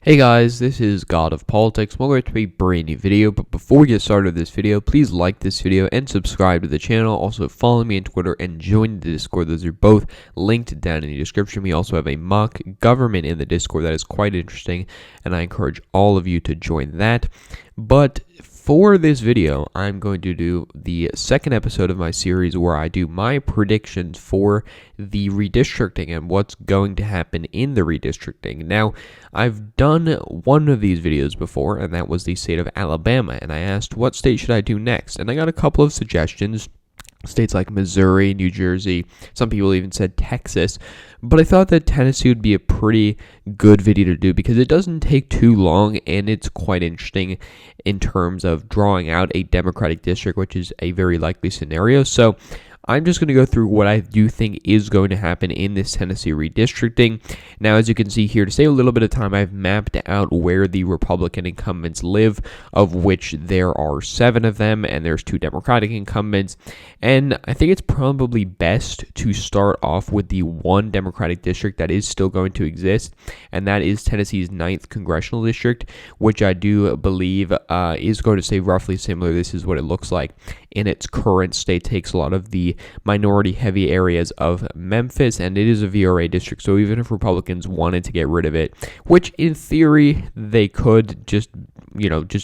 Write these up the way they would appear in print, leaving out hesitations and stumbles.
Hey guys, this is God of Politics. Welcome to a brand new video, but before we get started with this video, please like this video and subscribe to the channel. Also follow me on Twitter and join the Discord. Those are both linked down in the description. We also have a mock government in the Discord that is quite interesting, and I encourage all of you to join that. But for this video, I'm going to do the second episode of my series where I do my predictions for the redistricting and what's going to happen in the redistricting. Now, I've done one of these videos before, and that was the state of Alabama, and I asked what state should I do next, and I got a couple of suggestions. States like Missouri, New Jersey, some people even said Texas, but I thought that Tennessee would be a pretty good video to do because it doesn't take too long and it's quite interesting in terms of drawing out a Democratic district, which is a very likely scenario. So I'm just going to go through what I do think is going to happen in this Tennessee redistricting. Now, as you can see here, to save a little bit of time, I've mapped out where the Republican incumbents live, of which there are 7 of them, and there's 2 Democratic incumbents. And I think it's probably best to start off with the one Democratic district that is still going to exist, and that is Tennessee's 9th Congressional District, which I do believe is going to stay roughly similar. This is what it looks like in its current state. Takes a lot of the minority-heavy areas of Memphis, and it is a VRA district, so even if Republicans wanted to get rid of it, which in theory they could, just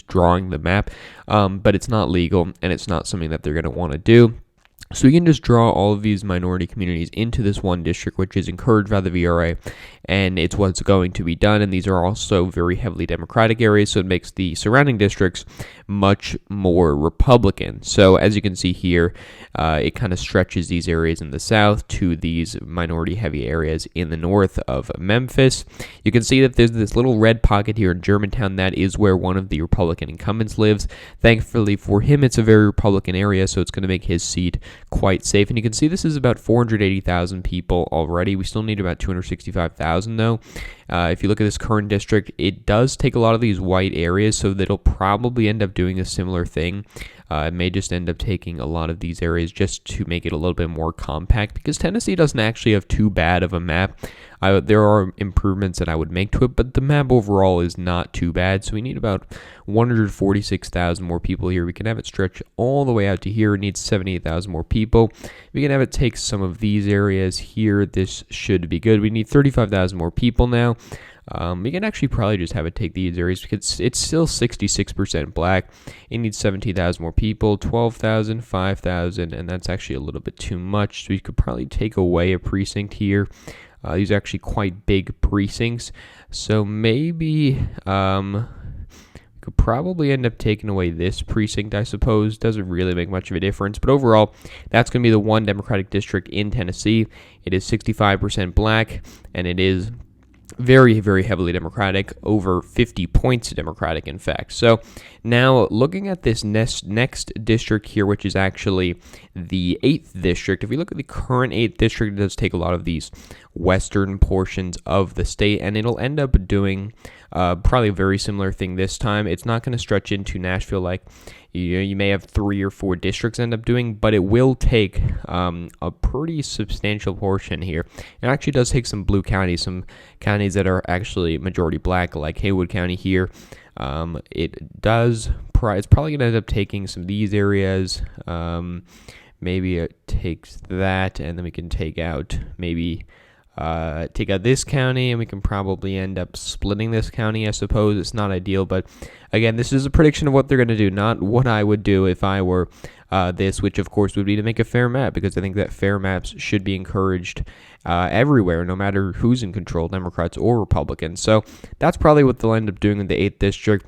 drawing the map, but it's not legal, and it's not something that they're going to want to do. So you can just draw all of these minority communities into this one district, which is encouraged by the VRA, and it's what's going to be done. And these are also very heavily Democratic areas, so it makes the surrounding districts much more Republican. So as you can see here, it kind of stretches these areas in the south to these minority-heavy areas in the north of Memphis. You can see that there's this little red pocket here in Germantown. That is where one of the Republican incumbents lives. Thankfully for him, it's a very Republican area, so it's going to make his seat quite safe. And you can see this is about 480,000 people already. We still need about 265,000 though. If you look at this current district, it does take a lot of these white areas, so that it'll probably end up doing a similar thing. It may just end up taking a lot of these areas just to make it a little bit more compact, because Tennessee doesn't actually have too bad of a map. There are improvements that I would make to it, but the map overall is not too bad. So we need about 146,000 more people here. We can have it stretch all the way out to here. It needs 78,000 more people. We can have it take some of these areas here. This should be good. We need 35,000 more people now. We can actually probably just have it take these areas because it's still 66% black. It needs 17,000 more people, 12,000, 5,000, and that's actually a little bit too much. So we could probably take away a precinct here. These are actually quite big precincts, so maybe could probably end up taking away this precinct, I suppose. Doesn't really make much of a difference, but overall, that's going to be the one Democratic district in Tennessee. It is 65% black, and it is very, very heavily Democratic, over 50 points Democratic, in fact. So now looking at this next district here, which is actually the 8th district, if we look at the current 8th district, it does take a lot of these western portions of the state, and it'll end up doing probably a very similar thing this time. It's not going to stretch into Nashville like you may have 3 or 4 districts end up doing, but it will take a pretty substantial portion here. It actually does take some blue counties, some counties that are actually majority black, like Haywood County here. It's probably going to end up taking some of these areas. Maybe it takes that, and then we can take out this county, and we can probably end up splitting this county, I suppose. It's not ideal, but again, this is a prediction of what they're going to do, not what I would do if I were this, which of course would be to make a fair map, because I think that fair maps should be encouraged everywhere, no matter who's in control, Democrats or Republicans. So that's probably what they'll end up doing in the 8th district.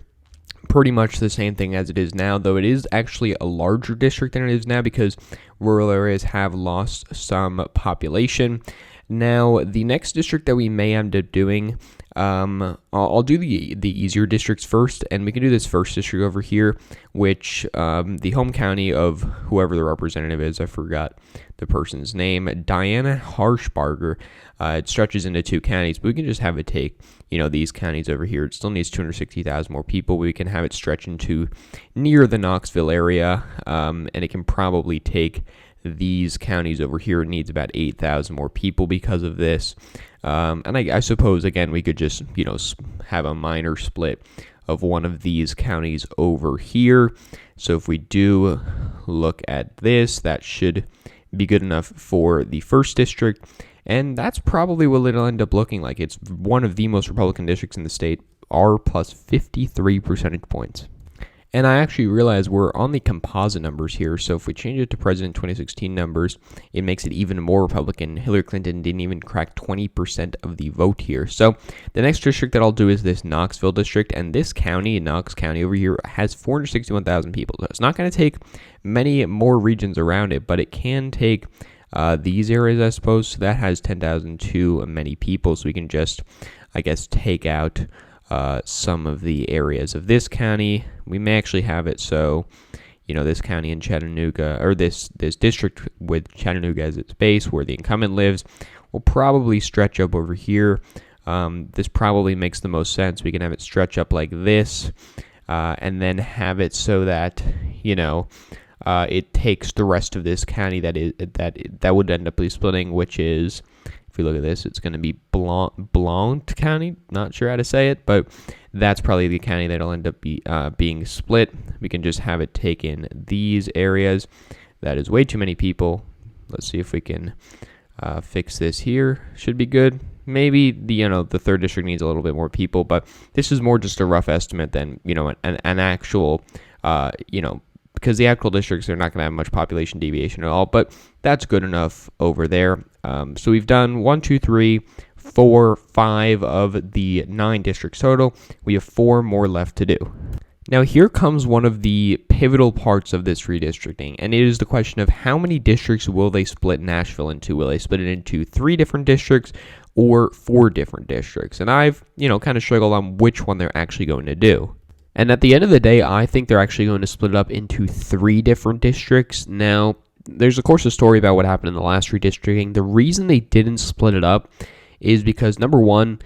Pretty much the same thing as it is now, though it is actually a larger district than it is now because rural areas have lost some population. Now, the next district that we may end up doing, I'll do the easier districts first, and we can do this first district over here, which the home county of whoever the representative is, I forgot the person's name, Diana Harshbarger. It stretches into 2 counties, but we can just have it take, these counties over here. It still needs 260,000 more people. We can have it stretch into near the Knoxville area, and it can probably take these counties over here, it needs about 8,000 more people because of this. And I suppose, again, we could just, have a minor split of one of these counties over here. So if we do look at this, that should be good enough for the first district. And that's probably what it'll end up looking like. It's one of the most Republican districts in the state, R plus 53 percentage points. And I actually realized we're on the composite numbers here, so if we change it to President 2016 numbers, it makes it even more Republican. Hillary Clinton didn't even crack 20% of the vote here. So the next district that I'll do is this Knoxville district, and this county, Knox County over here, has 461,000 people. So it's not going to take many more regions around it, but it can take these areas, I suppose. So that has 10,000 too many people, so we can just, I guess, take out some of the areas of this county. We may actually have it so, this county in Chattanooga, or this district with Chattanooga as its base, where the incumbent lives, will probably stretch up over here. This probably makes the most sense. We can have it stretch up like this, and then have it so that, it takes the rest of this county that would end up splitting, which is, if you look at this, it's going to be Blount County. Not sure how to say it, but that's probably the county that'll end up being split. We can just have it take in these areas. That is way too many people. Let's see if we can fix this here. Should be good. Maybe the third district needs a little bit more people, but this is more just a rough estimate than an actual because the actual districts are not going to have much population deviation at all, but that's good enough over there. So we've done 1, 2, 3, 4, 5 of the 9 districts total. We have 4 more left to do. Now here comes one of the pivotal parts of this redistricting, and it is the question of how many districts will they split Nashville into? Will they split it into 3 different districts or 4 different districts? And I've, kind of struggled on which one they're actually going to do. And at the end of the day, I think they're actually going to split it up into 3 different districts. Now, there's of course a story about what happened in the last redistricting. The reason they didn't split it up is because, number one,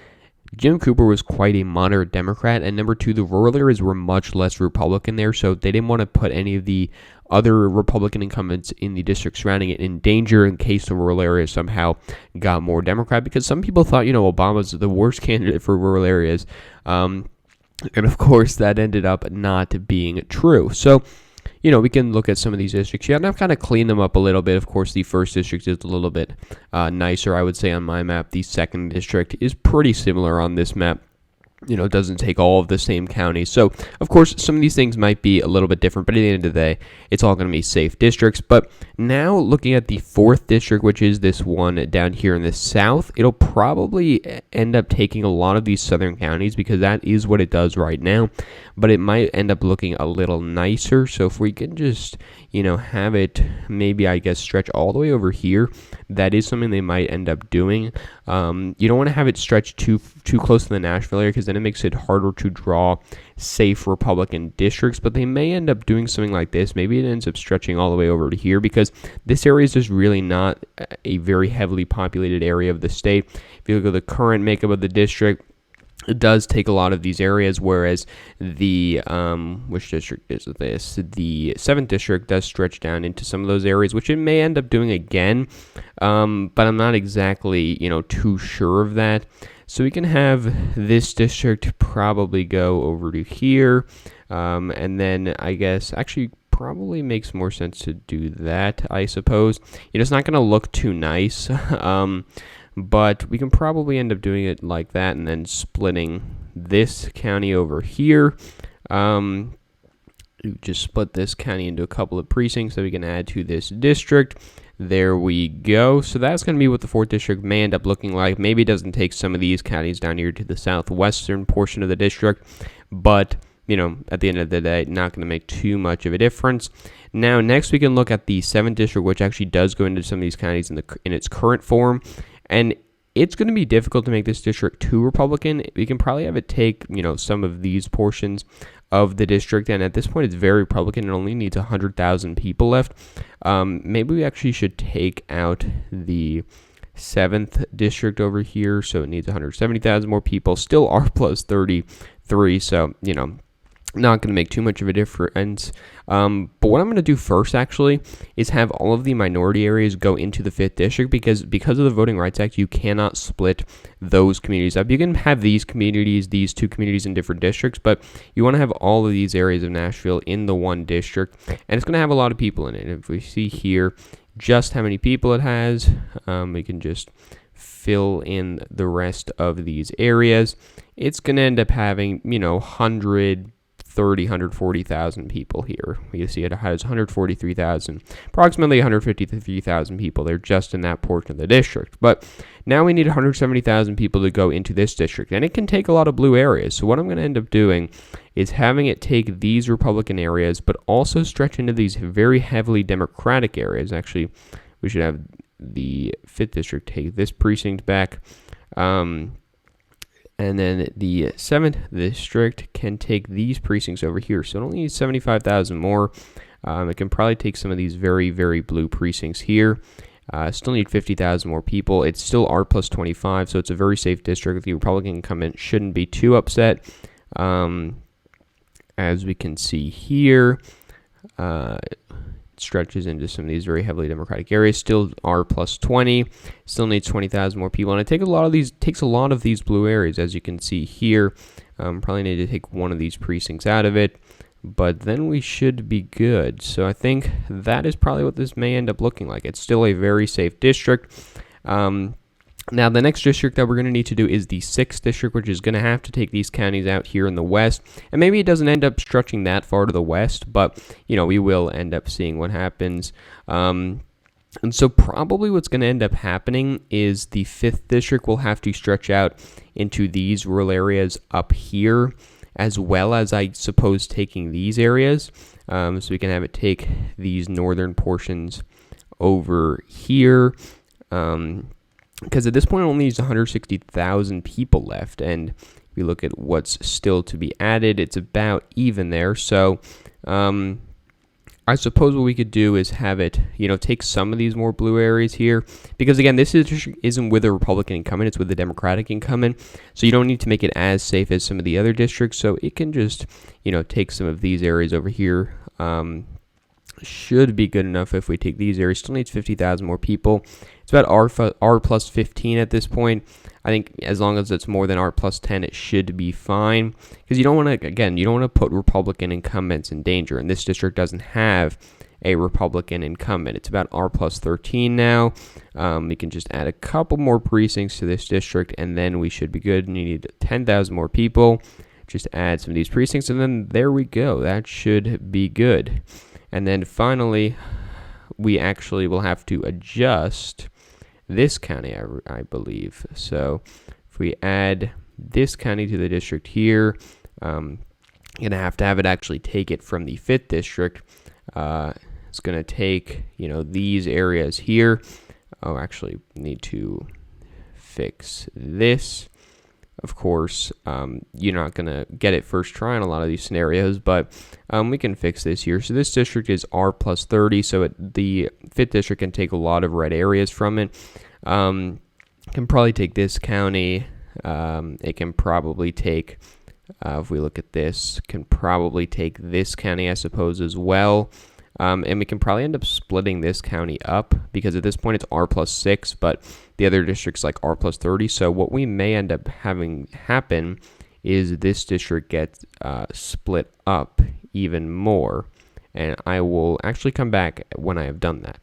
Jim Cooper was quite a moderate Democrat, and number two, the rural areas were much less Republican there, so they didn't want to put any of the other Republican incumbents in the district surrounding it in danger in case the rural areas somehow got more Democrat, because some people thought, Obama's the worst candidate for rural areas. And of course, that ended up not being true. So, we can look at some of these districts. Yeah, and I've kind of cleaned them up a little bit. Of course, the first district is a little bit nicer, I would say, on my map. The second district is pretty similar on this map. It doesn't take all of the same counties. So, of course, some of these things might be a little bit different, but at the end of the day, it's all going to be safe districts. But now looking at the fourth district, which is this one down here in the south, it'll probably end up taking a lot of these southern counties because that is what it does right now. But it might end up looking a little nicer. So if we can just, have it maybe, I guess, stretch all the way over here, that is something they might end up doing. You don't want to have it stretch too close to the Nashville area because then it makes it harder to draw safe Republican districts, but they may end up doing something like this. Maybe it ends up stretching all the way over to here because this area is just really not a very heavily populated area of the state. If you look at the current makeup of the district, it does take a lot of these areas, whereas the, which district is this? The 7th district does stretch down into some of those areas, which it may end up doing again, but I'm not exactly, too sure of that. So we can have this district probably go over to here, and then I guess actually probably makes more sense to do that, I suppose. It's not going to look too nice, but we can probably end up doing it like that and then splitting this county over here. Just split this county into a couple of precincts that we can add to this district. There we go. So that's going to be what the 4th district may end up looking like. Maybe it doesn't take some of these counties down here to the southwestern portion of the district, but, at the end of the day, not going to make too much of a difference. Now, next we can look at the 7th district, which actually does go into some of these counties in its current form, and it's going to be difficult to make this district too Republican. We can probably have it take, some of these portions of the district, and at this point it's very Republican. It only needs 100,000 people left. Maybe we actually should take out the 7th district over here, so it needs 170,000 more people. Still R plus 33, so Not going to make too much of a difference. But what I'm going to do first, actually, is have all of the minority areas go into the 5th district, because of the Voting Rights Act, you cannot split those communities up. You can have these two communities in different districts, but you want to have all of these areas of Nashville in the one district, and it's going to have a lot of people in it. If we see here just how many people it has, we can just fill in the rest of these areas. It's going to end up having, 140,000 people here. You see it has 143,000, approximately 153,000 people there just in that portion of the district. But now we need 170,000 people to go into this district, and it can take a lot of blue areas. So what I'm going to end up doing is having it take these Republican areas, but also stretch into these very heavily Democratic areas. Actually, we should have the 5th district take this precinct back. And then the 7th district can take these precincts over here. So it only needs 75,000 more. It can probably take some of these very, very blue precincts here. Still need 50,000 more people. It's still R plus 25, so it's a very safe district. The Republican incumbent shouldn't be too upset. As we can see here, stretches into some of these very heavily Democratic areas. Still R plus 20. Still needs 20,000 more people, and it takes a lot of these blue areas, as you can see here. Probably need to take one of these precincts out of it, but then we should be good. So I think that is probably what this may end up looking like. It's still a very safe district. Now, the next district that we're going to need to do is the 6th district, which is going to have to take these counties out here in the west. And maybe it doesn't end up stretching that far to the west, but, we will end up seeing what happens. And so probably what's going to end up happening is the 5th district will have to stretch out into these rural areas up here, as well as, I suppose, taking these areas. So we can have it take these northern portions over here. Because at this point, it only needs 160,000 people left, and if we look at what's still to be added, it's about even there. So I suppose what we could do is have it, take some of these more blue areas here, because again, this isn't with a Republican incumbent, it's with the Democratic incumbent, so you don't need to make it as safe as some of the other districts, so it can just, take some of these areas over here. Should be good enough if we take these areas. Still needs 50,000 more people. It's about R plus 15 at this point. I think as long as it's more than R plus 10, it should be fine. Because you don't want to put Republican incumbents in danger. And this district doesn't have a Republican incumbent. It's about R plus 13 now. We can just add a couple more precincts to this district, and then we should be good. And you need 10,000 more people. Just add some of these precincts, and then there we go. That should be good. And then finally, we actually will have to adjust this county, I believe. So if we add this county to the district here, I'm going to have it actually take it from the 5th district. It's going to take, these areas here. Oh, actually, need to fix this. Of course, you're not going to get it first try in a lot of these scenarios, but we can fix this here. So this district is R plus 30, so the 5th district can take a lot of red areas from it. Can probably take this county. It can probably take, if we look at this, can probably take this county, I suppose, as well. And we can probably end up splitting this county up, because at this point it's R plus 6, but the other district's like R plus 30. So what we may end up having happen is this district gets split up even more. And I will actually come back when I have done that.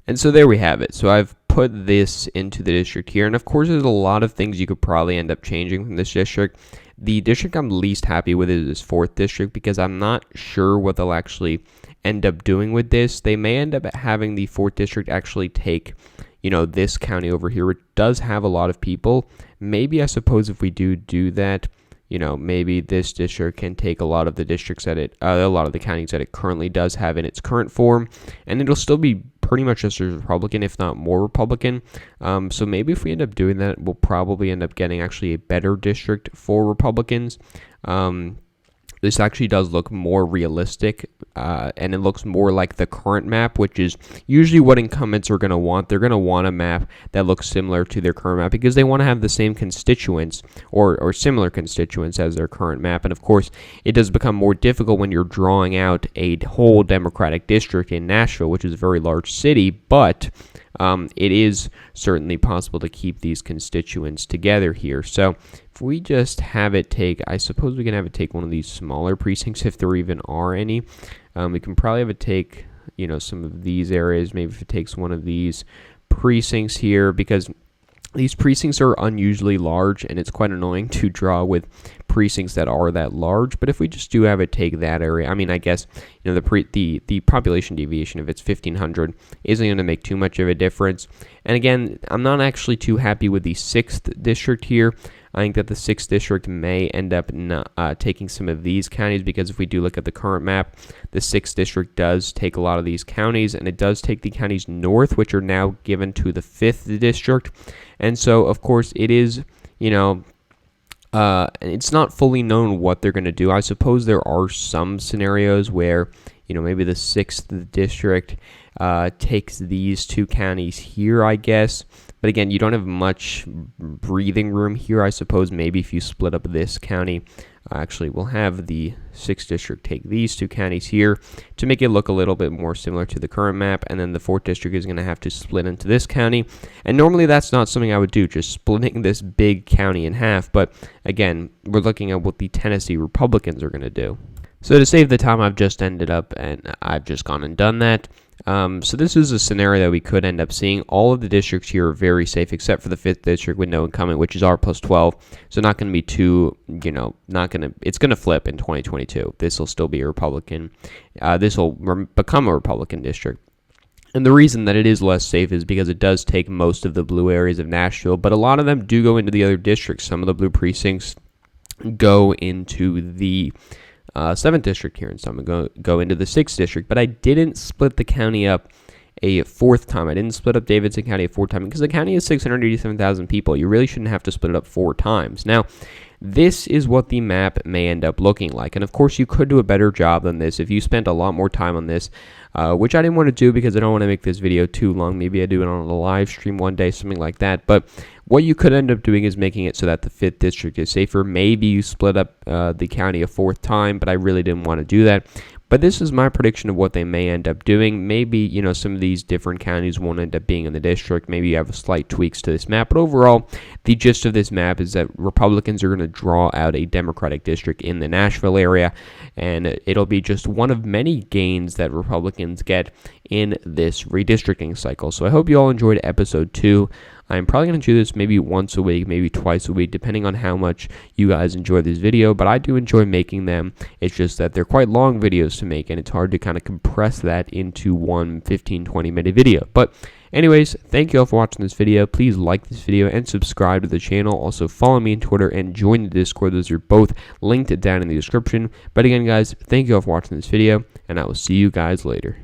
And so there we have it. So I've put this into the district here. And of course, there's a lot of things you could probably end up changing from this district. The district I'm least happy with is this 4th district, because I'm not sure what they'll actually end up doing with this. They may end up having the 4th district actually take, this county over here, which does have a lot of people. Maybe, I suppose, if we do that, maybe this district can take a lot of the districts a lot of the counties that it currently does have in its current form, and it'll still be pretty much just as Republican, if not more Republican. So maybe if we end up doing that, we'll probably end up getting actually a better district for Republicans. This actually does look more realistic, and it looks more like the current map, which is usually what incumbents are going to want. They're going to want a map that looks similar to their current map because they want to have the same constituents or similar constituents as their current map. And of course, it does become more difficult when you're drawing out a whole Democratic district in Nashville, which is a very large city, but it is certainly possible to keep these constituents together here. So if we just have it take, I suppose we can have it take one of these smaller precincts if there even are any. We can probably have it take, some of these areas. Maybe if it takes one of these precincts here, because these precincts are unusually large, and it's quite annoying to draw with precincts that are that large. But if we just do have it take that area, I mean, I guess the population deviation, if it's 1,500, isn't going to make too much of a difference. And again, I'm not actually too happy with the 6th district here. I think that the 6th district may end up taking some of these counties, because if we do look at the current map, the 6th district does take a lot of these counties, and it does take the counties north, which are now given to the 5th district. And so, of course, it is, it's not fully known what they're going to do. I suppose there are some scenarios where, maybe the 6th district takes these 2 counties here, I guess. But again, you don't have much breathing room here. I suppose maybe if you split up this county, actually we'll have the 6th district take these 2 counties here to make it look a little bit more similar to the current map, and then the 4th district is going to have to split into this county. And normally that's not something I would do, just splitting this big county in half. But again, we're looking at what the Tennessee Republicans are going to do. So to save the time, I've just gone and done that. So this is a scenario that we could end up seeing. All of the districts here are very safe, except for the 5th district with no incumbent, which is R+12. So not going to be too, it's going to flip in 2022. This will still be a Republican. This will become a Republican district. And the reason that it is less safe is because it does take most of the blue areas of Nashville, but a lot of them do go into the other districts. Some of the blue precincts go into the 7th district here, and some go into the 6th district. But I didn't split the county up a 4th time. I didn't split up Davidson County a 4th time because the county is 687,000 people. You really shouldn't have to split it up 4 times. Now, this is what the map may end up looking like. And of course, you could do a better job than this if you spent a lot more time on this, which I didn't want to do because I don't want to make this video too long. Maybe I do it on a live stream one day, something like that. But what you could end up doing is making it so that the 5th district is safer. Maybe you split up the county a 4th time, but I really didn't want to do that. But this is my prediction of what they may end up doing. Maybe, some of these different counties won't end up being in the district. Maybe you have slight tweaks to this map. But overall, the gist of this map is that Republicans are going to draw out a Democratic district in the Nashville area. And it'll be just one of many gains that Republicans get in this redistricting cycle. So I hope you all enjoyed episode 2. I'm probably going to do this maybe once a week, maybe twice a week, depending on how much you guys enjoy this video. But I do enjoy making them. It's just that they're quite long videos to make, and it's hard to kind of compress that into one 15-20 minute video. But anyways, thank you all for watching this video. Please like this video and subscribe to the channel. Also follow me on Twitter and join the Discord. Those are both linked down in the description. But again, guys, thank you all for watching this video, and I will see you guys later.